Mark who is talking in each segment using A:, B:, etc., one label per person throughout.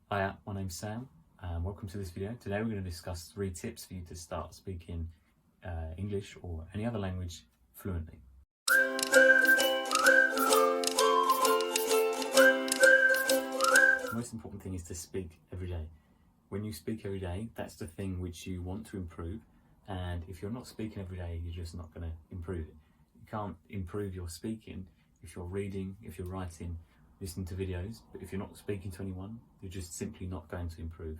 A: Hiya, my name's Sam and welcome to this video. Today we're going to discuss 3 tips for you to start speaking English or any other language fluently. The most important thing is to speak every day. When you speak every day, that's the thing which you want to improve, and if you're not speaking every day, you're just not going to improve it. You can't improve your speaking if you're reading, if you're writing, listening to videos, but if you're not speaking to anyone, you're just simply not going to improve.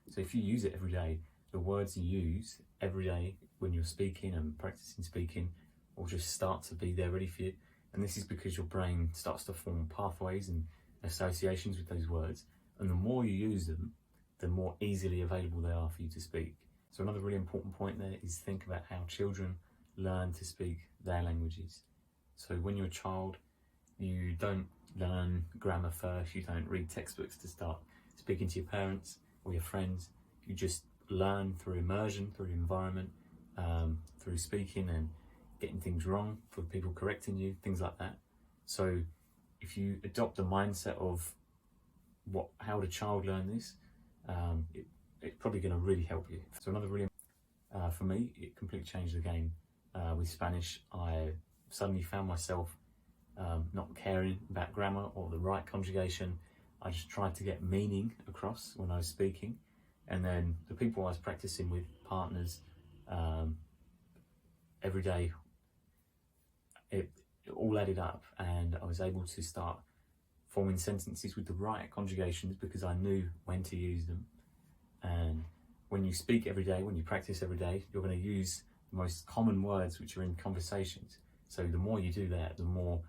A: So if you use it every day, the words you use every day when you're speaking and practicing speaking will just start to be there ready for you. And this is because your brain starts to form pathways and associations with those words. And the more you use them, the more easily available they are for you to speak. So another really important point there is think about how children learn to speak their languages. So when you're a child, you don't learn grammar first, you don't read textbooks to start speaking to your parents or your friends. You just learn through immersion, through environment, through speaking and getting things wrong, for people correcting you, things like that. So if you adopt the mindset of how would a child learn this, it's probably going to really help you. So another really, for me, it completely changed the game. With Spanish, I suddenly found myself not caring about grammar or the right conjugation. I just tried to get meaning across when I was speaking, and then the people I was practicing with, partners, every day, it all added up, and I was able to start forming sentences with the right conjugations because I knew when to use them. And when you speak every day, when you practice every day, you're going to use the most common words which are in conversations. So the more you do that, the more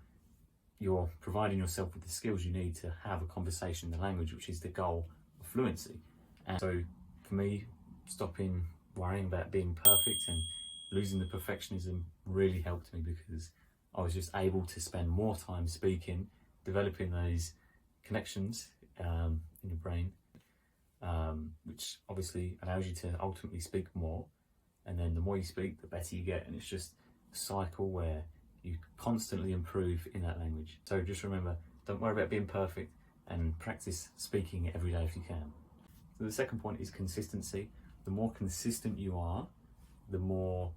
A: you're providing yourself with the skills you need to have a conversation in the language, which is the goal of fluency. And so for me, stopping worrying about being perfect and losing the perfectionism really helped me, because I was just able to spend more time speaking, developing those connections in your brain, which obviously allows you to ultimately speak more. And then the more you speak, the better you get. And it's just a cycle where you constantly improve in that language. So just remember, don't worry about being perfect and practice speaking it every day if you can. So the second point is consistency. The more consistent you are, the more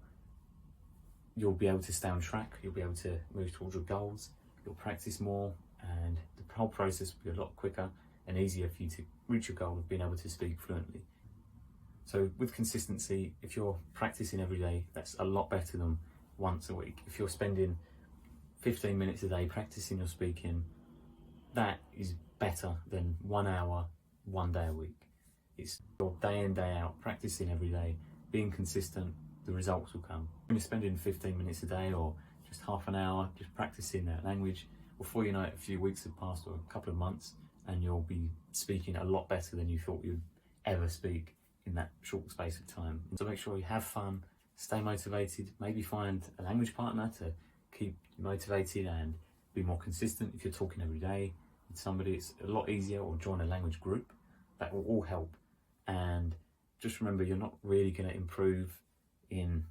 A: you'll be able to stay on track, you'll be able to move towards your goals, you'll practice more, and the whole process will be a lot quicker and easier for you to reach your goal of being able to speak fluently. So with consistency, if you're practicing every day, that's a lot better than once a week. If you're spending 15 minutes a day practicing your speaking, that is better than 1 hour, 1 day a week. It's your day in, day out, practicing every day, being consistent, the results will come. When you're spending 15 minutes a day or just half an hour just practicing that language, before you know it, a few weeks have passed or a couple of months, and you'll be speaking a lot better than you thought you'd ever speak in that short space of time. So make sure you have fun, stay motivated, maybe find a language partner to keep you motivated and be more consistent. If you're talking every day with somebody, it's a lot easier, or join a language group. That will all help. And just remember, you're not really going to improve in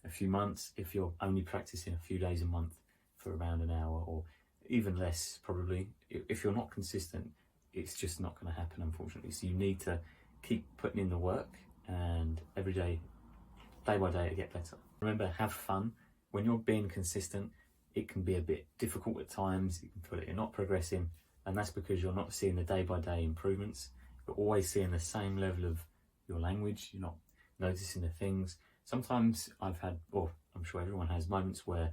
A: a few months if you're only practicing a few days a month for around an hour, or even less probably. If you're not consistent, it's just not going to happen, unfortunately. So you need to keep putting in the work, and every day, day by day, to get better. Remember, have fun. When you're being consistent, it can be a bit difficult at times. You can feel that you're not progressing, and that's because you're not seeing the day by day improvements. You're always seeing the same level of your language. You're not noticing the things. Sometimes I've had, or I'm sure everyone has, moments where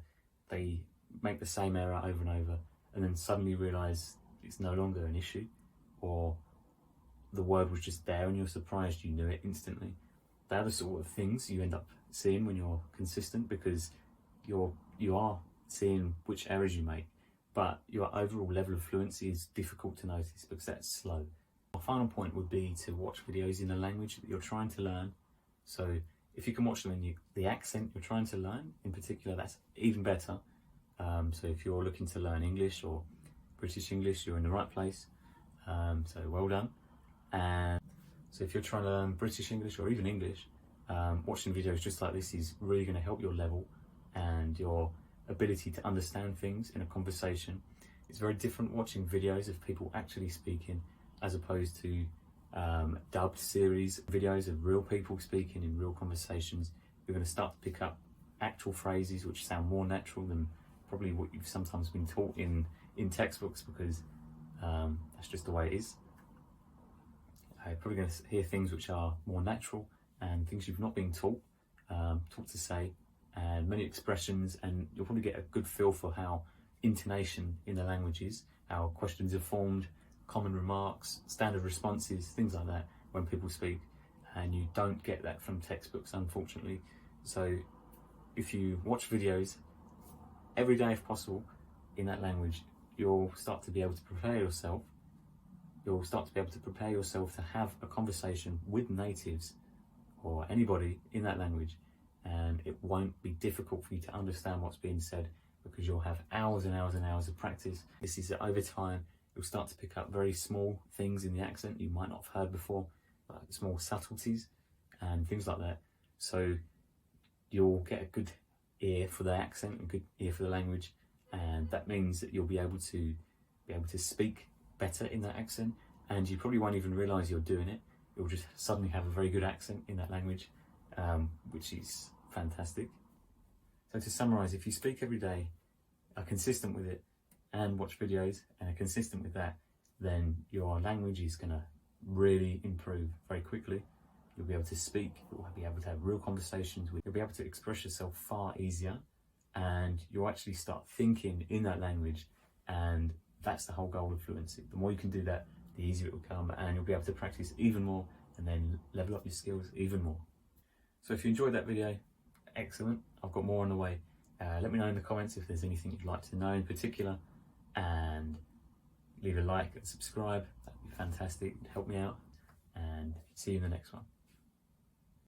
A: they make the same error over and over, and then suddenly realise it's no longer an issue, or the word was just there and you're surprised you knew it instantly. They're the sort of things you end up seeing when you're consistent, because you are seeing which errors you make, but your overall level of fluency is difficult to notice because that's slow. My final point would be to watch videos in the language that you're trying to learn. So if you can watch them in the accent you're trying to learn in particular, that's even better. So if you're looking to learn English or British English, you're in the right place. So well done. And so if you're trying to learn British English or even English, watching videos just like this is really going to help your level and your ability to understand things in a conversation. It's very different watching videos of people actually speaking as opposed to dubbed series videos of real people speaking in real conversations. You're going to start to pick up actual phrases which sound more natural than probably what you've sometimes been taught in textbooks, because that's just the way it is. You're probably going to hear things which are more natural and things you've not been taught to say, and many expressions, and you'll probably get a good feel for how intonation in the language is, how questions are formed, common remarks, standard responses, things like that when people speak, and you don't get that from textbooks, unfortunately. So if you watch videos every day if possible in that language, you'll start to be able to prepare yourself. You'll start to be able to prepare yourself to have a conversation with natives or anybody in that language, and it won't be difficult for you to understand what's being said because you'll have hours and hours and hours of practice. This is that over time you'll start to pick up very small things in the accent you might not have heard before, like small subtleties and things like that. So you'll get a good ear for the accent, a good ear for the language, and that means that you'll be able to speak better in that accent, and you probably won't even realise you're doing it. You'll just suddenly have a very good accent in that language, which is fantastic. So to summarise, if you speak every day, are consistent with it, and watch videos and are consistent with that, then your language is going to really improve very quickly. You'll be able to speak, you'll be able to have real conversations, you'll be able to express yourself far easier, and you'll actually start thinking in that language, and that's the whole goal of fluency. The more you can do that, the easier it will come, and you'll be able to practice even more and then level up your skills even more. So if you enjoyed that video, excellent. I've got more on the way. Let me know in the comments if there's anything you'd like to know in particular, and leave a like and subscribe. That'd be fantastic. It'd help me out, and see you in the next one.